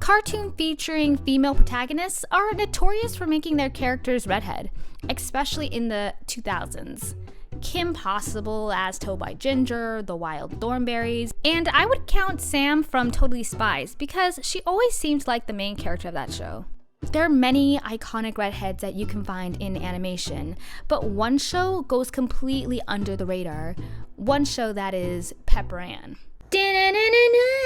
Cartoons featuring female protagonists are notorious for making their characters redhead, especially in the 2000s. Kim Possible as Told by Ginger, the Wild Thornberrys, and I would count Sam from Totally Spies because she always seemed like the main character of that show. There are many iconic redheads that you can find in animation, but one show goes completely under the radar. One show that is Pepper Ann.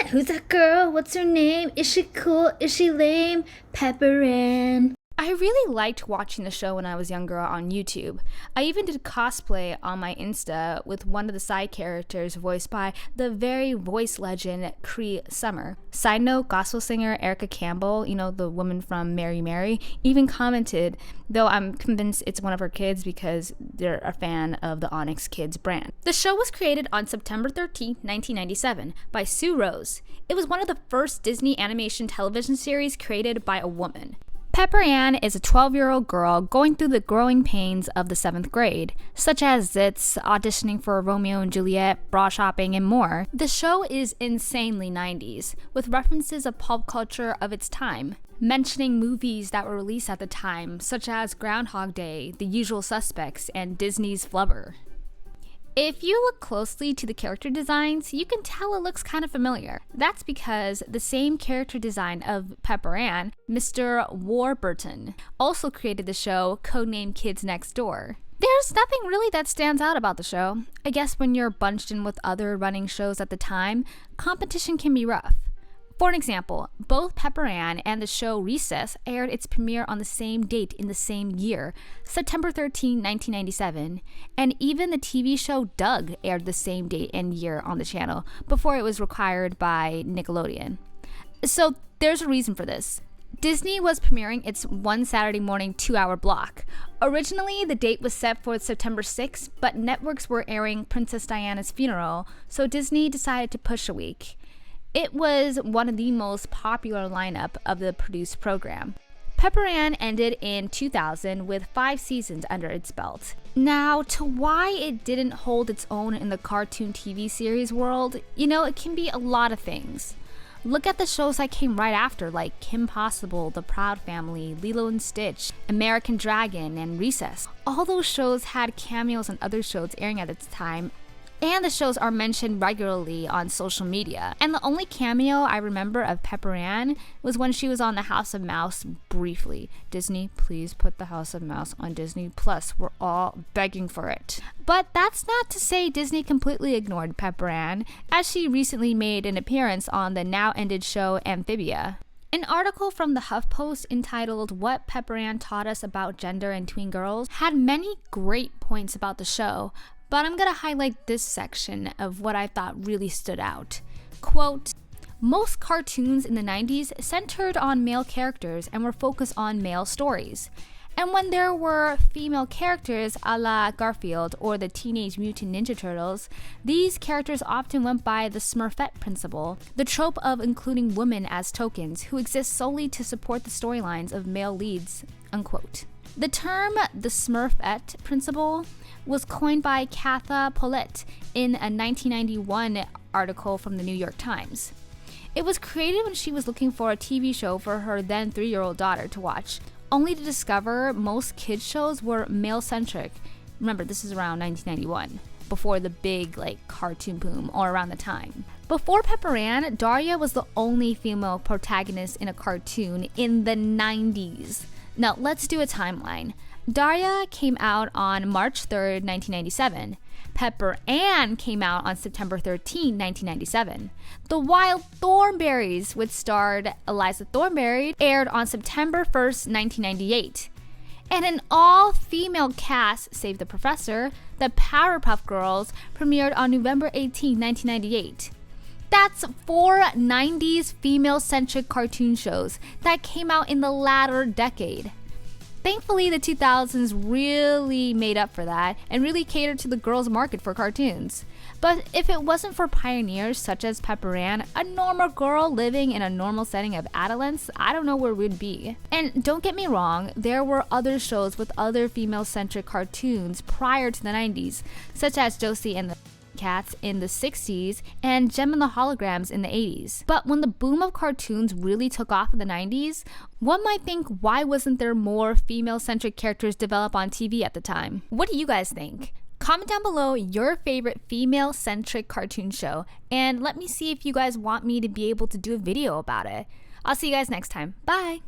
Who's that girl? What's her name? Is she cool? Is she lame? Pepper Ann. I really liked watching the show when I was younger on YouTube. I even did cosplay on my Insta with one of the side characters voiced by the very voice legend Cree Summer. Side note, gospel singer Erica Campbell, the woman from Mary Mary, even commented, though I'm convinced it's one of her kids because they're a fan of the Onyx Kids brand. The show was created on September 13, 1997 by Sue Rose. It was one of the first Disney animation television series created by a woman. Pepper Ann is a 12-year-old girl going through the growing pains of the 7th grade, such as zits, auditioning for Romeo and Juliet, bra shopping, and more. The show is insanely 90s, with references of pop culture of its time, mentioning movies that were released at the time, such as Groundhog Day, The Usual Suspects, and Disney's Flubber. If you look closely to the character designs, you can tell it looks kind of familiar. That's because the same character design of Pepper Ann, Mr. Warburton, also created the show codenamed Kids Next Door. There's nothing really that stands out about the show. I guess when you're bunched in with other running shows at the time, competition can be rough. For an example, both Pepper Ann and the show Recess aired its premiere on the same date in the same year, September 13, 1997, and even the TV show Doug aired the same date and year on the channel before it was acquired by Nickelodeon. So there's a reason for this. Disney was premiering its one Saturday morning 2-hour block. Originally, the date was set for September 6th, but networks were airing Princess Diana's funeral, so Disney decided to push a week. It was one of the most popular lineup of the produced program. Pepper Ann ended in 2000 with 5 seasons under its belt. Now, to why it didn't hold its own in the cartoon TV series world, it can be a lot of things. Look at the shows that came right after, like Kim Possible, The Proud Family, Lilo and Stitch, American Dragon, and Recess. All those shows had cameos on other shows airing at its time, and the shows are mentioned regularly on social media. And the only cameo I remember of Pepper Ann was when she was on The House of Mouse briefly. Disney, please put The House of Mouse on Disney Plus. We're all begging for it. But that's not to say Disney completely ignored Pepper Ann, as she recently made an appearance on the now-ended show Amphibia. An article from the HuffPost entitled What Pepper Ann Taught Us About Gender and Tween Girls had many great points about the show, but I'm gonna highlight this section of what I thought really stood out. Quote, most cartoons in the 90s centered on male characters and were focused on male stories. And when there were female characters a la Garfield or the Teenage Mutant Ninja Turtles, these characters often went by the Smurfette principle, the trope of including women as tokens who exist solely to support the storylines of male leads, unquote. The term the Smurfette principle was coined by Katha Pollett in a 1991 article from the New York Times. It was created when she was looking for a TV show for her then 3-year-old daughter to watch, only to discover most kids shows were male-centric. Remember, this is around 1991, before the big cartoon boom, or around the time. Before Pepper Ann, Daria was the only female protagonist in a cartoon in the 90s. Now, let's do a timeline. Daria came out on March 3rd, 1997. Pepper Ann came out on September 13, 1997. The Wild Thornberrys, which starred Eliza Thornberry, aired on September 1st, 1998. And an all-female cast, save the professor, the Powerpuff Girls, premiered on November 18, 1998. That's 4 90s female-centric cartoon shows that came out in the latter decade. Thankfully, the 2000s really made up for that and really catered to the girls' market for cartoons. But if it wasn't for pioneers such as Pepper Ann, a normal girl living in a normal setting of adolescence, I don't know where we'd be. And don't get me wrong, there were other shows with other female-centric cartoons prior to the 90s, such as Josie and the Cats in the 60s and Gem and the Holograms in the 80s. But when the boom of cartoons really took off in the 90s, one might think, why wasn't there more female-centric characters developed on TV at the time? What do you guys think? Comment down below your favorite female-centric cartoon show, and let me see if you guys want me to be able to do a video about it. I'll see you guys next time. Bye!